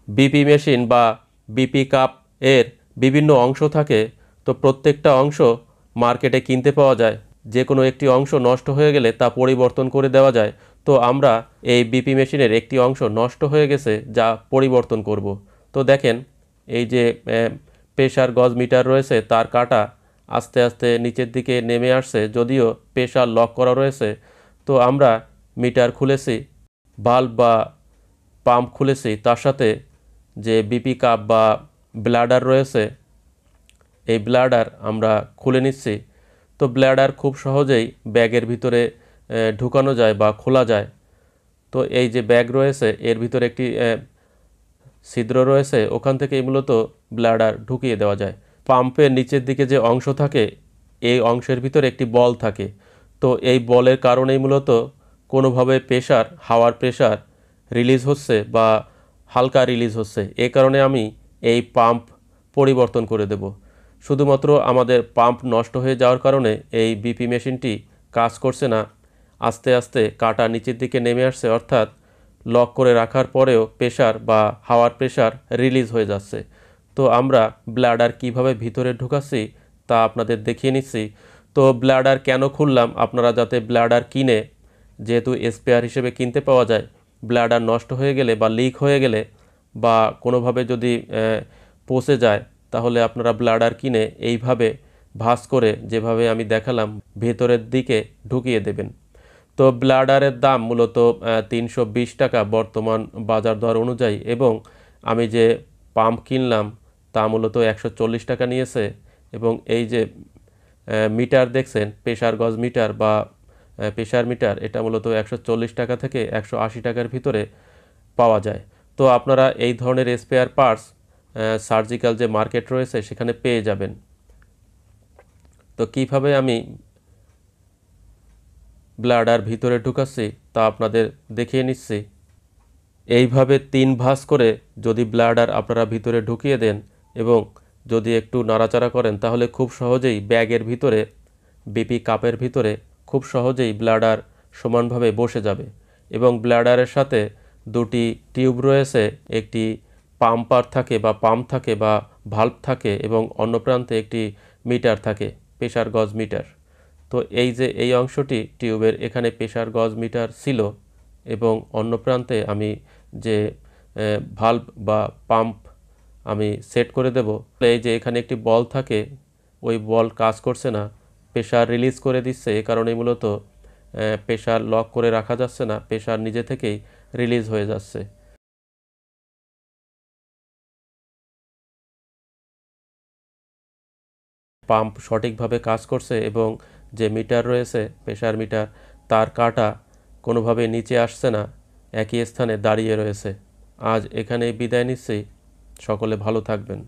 BP machine বা BP cup এর বিভিন্ন অংশ থাকে। তো প্রত্যেকটা অংশ মার্কেটে কিনতে পাওয়া যায়। যে কোনো একটি অংশ নষ্ট হয়ে গেলে তা পরিবর্তন করে দেওয়া যায়। তো আমরা এই বিপি মেশিনের একটি অংশ নষ্ট হয়ে গেছে, যা পরিবর্তন করব। তো দেখেন, এই যে প্রেসার গজ মিটার রয়েছে তার কাঁটা আস্তে আস্তে নিচের দিকে নেমে আসছে, যদিও প্রেসার লক করা রয়েছে। তো আমরা মিটার খুলেছি, বাল্ব বা পাম্প খুলেছি, তার সাথে যে বিপি কাপ বা ব্লাডার রয়েছে এই ব্লাডার আমরা খুলে নিচ্ছি। তো ব্লাডার খুব সহজেই ব্যাগের ভিতরে ঢুকানো যায় বা খোলা যায়। তো এই যে ব্যাগ রয়েছে এর ভিতরে একটি ছিদ্র রয়েছে, ওখান থেকেই মূলত ব্লাডার ঢুকিয়ে দেওয়া যায়। পাম্পের নিচের দিকে যে অংশ থাকে এই অংশের ভিতরে একটি বল থাকে। তো এই বলের কারণেই মূলত কোনোভাবে প্রেসার, হাওয়ার প্রেসার রিলিজ হচ্ছে বা হালকা রিলিজ হচ্ছে। এই কারণে আমি এই পাম্প পরিবর্তন করে দেব। শুধুমাত্র আমাদের পাম্প নষ্ট হয়ে যাওয়ার কারণে এই বিপি মেশিনটি কাজ করছে না। আস্তে আস্তে কাঁটা নিচের দিকে নেমে আসছে, অর্থাৎ লক করে রাখার পরেও প্রেসার বা হাওয়ার প্রেসার রিলিজ হয়ে যাচ্ছে। তো আমরা ব্লাডার কিভাবে ভিতরে ঢুকাচ্ছি তা আপনাদের দেখিয়ে নিচ্ছি। তো ব্লাডার কেন খুললাম, আপনারা যাতে ব্লাডার কিনে, যেহেতু স্পেয়ার হিসেবে কিনতে পাওয়া যায়, ব্লাডার নষ্ট হয়ে গেলে বা লিক হয়ে গেলে বা কোনোভাবে যদি পচে যায়, তাহলে আপনারা ব্লাডার কিনে এইভাবে ভাঁজ করে, যেভাবে আমি দেখালাম, ভেতরের দিকে ঢুকিয়ে দেবেন। তো ব্লাডারের দাম মূলত 320 টাকা বর্তমান বাজার দর অনুযায়ী, এবং আমি যে পাম্প কিনলাম তা মূলত 140 টাকা নিয়েছে। এবং এই যে মিটার দেখছেন, প্রেসার গজ মিটার বা প্রেসার মিটার, এটা মূলত 140 টাকা থেকে 180 টাকার ভিতরে পাওয়া যায়। তো আপনারা এই ধরনের স্পেয়ার পার্টস সার্জিক্যাল যে মার্কেট রয়েছে সেখানে পেয়ে যাবেন। তো কিভাবে আমি ব্লাডার ভিতরে ঢুকাচ্ছি তা আপনাদের দেখিয়ে নিচ্ছি। এইভাবে 3 ভাঁজ করে যদি ব্লাডার আপনারা ভিতরে ঢুকিয়ে দেন এবং যদি একটু নাড়াচাড়া করেন, তাহলে খুব সহজেই ব্যাগের ভিতরে, বিপি কাপের ভিতরে খুব সহজেই ব্লাডার সমানভাবে বসে যাবে। এবং ব্লাডারের সাথে দুটি টিউব রয়েছে, একটি পাম্পার থাকে বা পাম্প থাকে বা ভাল্ব থাকে, এবং অন্য প্রান্তে একটি মিটার থাকে, প্রেসার গজ মিটার। তো এই যে এই অংশটি টিউবের, এখানে প্রেসার গজ মিটার ছিল, এবং অন্য প্রান্তে আমি যে ভাল্ব বা পাম্প আমি সেট করে দেব। এই যে এখানে একটি বল থাকে, ওই বল কাজ করছে না, প্রেসার রিলিজ করে দিচ্ছে। এ কারণে মূলত প্রেসার লক করে রাখা যাচ্ছে না, প্রেসার নিজে থেকেই রিলিজ হয়ে যাচ্ছে। পাম্প সঠিকভাবে কাজ করছে এবং যে মিটার রয়েছে প্রেসার মিটার, তার কাঁটা কোনোভাবে নিচে আসছে না, একই স্থানে দাঁড়িয়ে রয়েছে। আজ এখানেই বিদায় নিচ্ছি। সকলে ভালো থাকবেন।